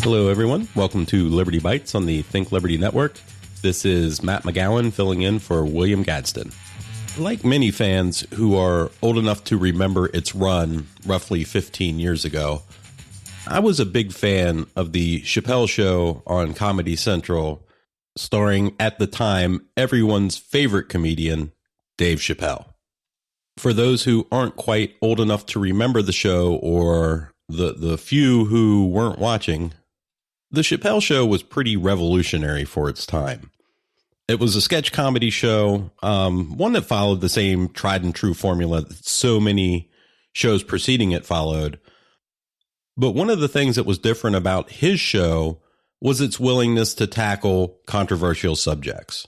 Hello, everyone. Welcome to Liberty Bites on the Think Liberty Network. This is Matt McGowan filling in for William Gadsden. Like many fans who are old enough to remember its run roughly 15 years ago, I was a big fan of the Chappelle Show on Comedy Central, starring, at the time, everyone's favorite comedian, Dave Chappelle. For those who aren't quite old enough to remember the show, or the few who weren't watching, the Chappelle Show was pretty revolutionary for its time. It was a sketch comedy show, one that followed the same tried and true formula that so many shows preceding it followed. But one of the things that was different about his show was its willingness to tackle controversial subjects.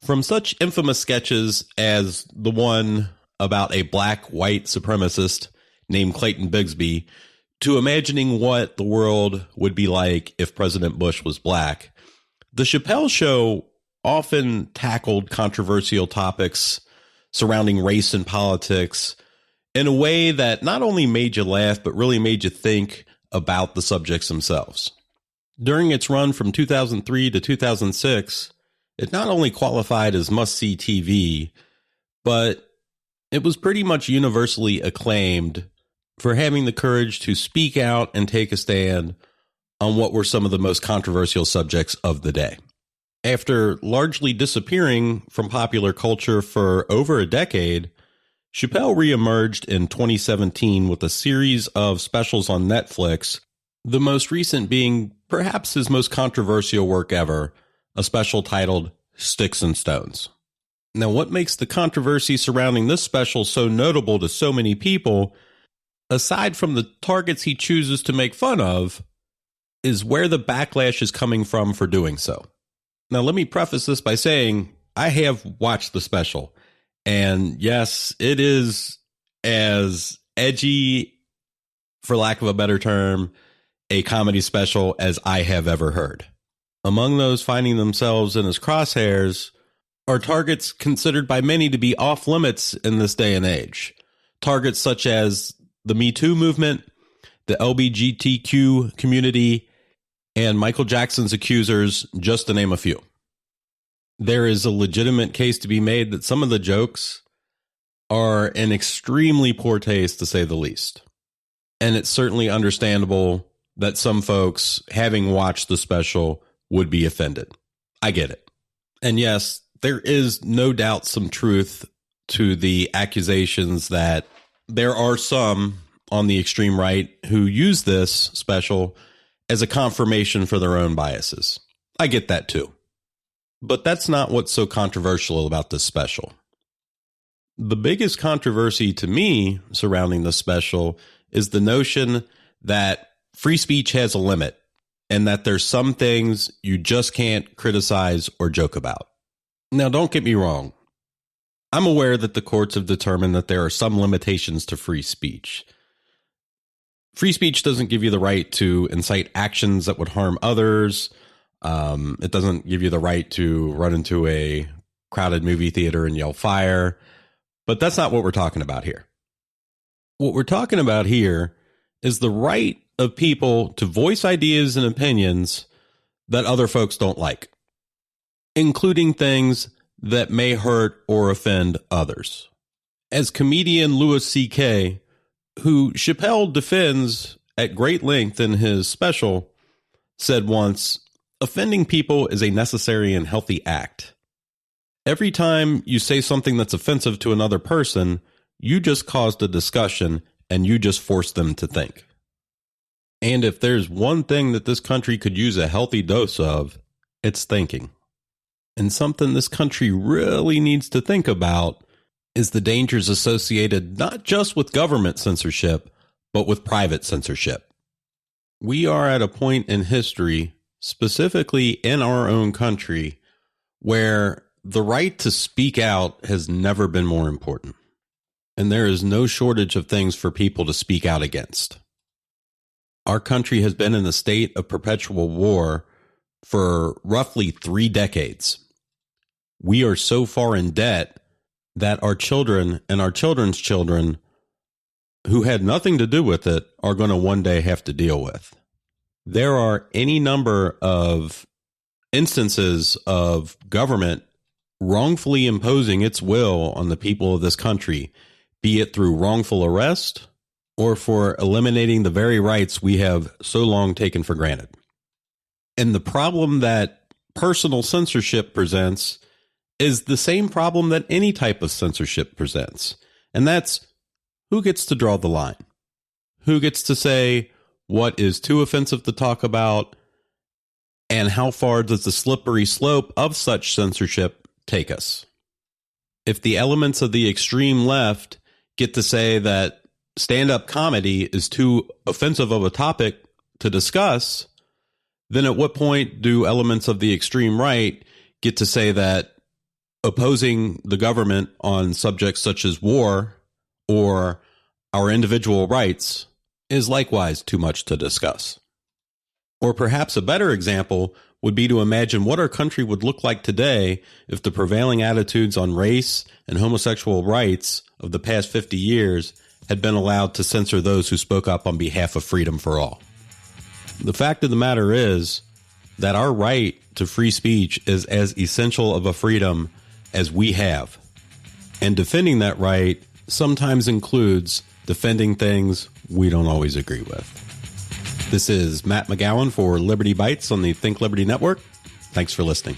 From such infamous sketches as the one about a black white supremacist named Clayton Bigsby, to imagining what the world would be like if President Bush was black, the Chappelle Show often tackled controversial topics surrounding race and politics in a way that not only made you laugh, but really made you think about the subjects themselves. During its run from 2003 to 2006, it not only qualified as must-see TV, but it was pretty much universally acclaimed for having the courage to speak out and take a stand on what were some of the most controversial subjects of the day. After largely disappearing from popular culture for over a decade, Chappelle reemerged in 2017 with a series of specials on Netflix, the most recent being perhaps his most controversial work ever, a special titled Sticks and Stones. Now, what makes the controversy surrounding this special so notable to so many people, aside from the targets he chooses to make fun of, is where the backlash is coming from for doing so. Now, let me preface this by saying I have watched the special, and yes, it is as edgy, for lack of a better term, a comedy special as I have ever heard. Among those finding themselves in his crosshairs are targets considered by many to be off limits in this day and age. Targets such as the Me Too movement, the LGBTQ community, and Michael Jackson's accusers, just to name a few. There is a legitimate case to be made that some of the jokes are in extremely poor taste, to say the least. And it's certainly understandable that some folks, having watched the special, would be offended. I get it. And yes, there is no doubt some truth to the accusations that there are some on the extreme right who use this special as a confirmation for their own biases. I get that too. But that's not what's so controversial about this special. The biggest controversy to me surrounding the special is the notion that free speech has a limit and that there's some things you just can't criticize or joke about. Now, don't get me wrong. I'm aware that the courts have determined that there are some limitations to free speech. Free speech doesn't give you the right to incite actions that would harm others. It doesn't give you the right to run into a crowded movie theater and yell fire. But that's not what we're talking about here. What we're talking about here is the right of people to voice ideas and opinions that other folks don't like, including things that may hurt or offend others. As comedian Louis C.K., who Chappelle defends at great length in his special, said once, "Offending people is a necessary and healthy act. Every time you say something that's offensive to another person, you just caused a discussion and you just forced them to think. And if there's one thing that this country could use a healthy dose of, it's thinking. And something this country really needs to think about is the dangers associated not just with government censorship, but with private censorship. We are at a point in history, specifically in our own country, where the right to speak out has never been more important. And there is no shortage of things for people to speak out against. Our country has been in a state of perpetual war for roughly 3 decades. We are so far in debt that our children and our children's children, who had nothing to do with it, are going to one day have to deal with. There are any number of instances of government wrongfully imposing its will on the people of this country, be it through wrongful arrest or for eliminating the very rights we have so long taken for granted. And the problem that personal censorship presents is the same problem that any type of censorship presents. And that's who gets to draw the line? Who gets to say what is too offensive to talk about? And how far does the slippery slope of such censorship take us? If the elements of the extreme left get to say that stand-up comedy is too offensive of a topic to discuss, then at what point do elements of the extreme right get to say that opposing the government on subjects such as war or our individual rights is likewise too much to discuss? Or perhaps a better example would be to imagine what our country would look like today if the prevailing attitudes on race and homosexual rights of the past 50 years had been allowed to censor those who spoke up on behalf of freedom for all. The fact of the matter is that our right to free speech is as essential of a freedom as we have. And defending that right sometimes includes defending things we don't always agree with. This is Matt McGowan for Liberty Bites on the Think Liberty Network. Thanks for listening.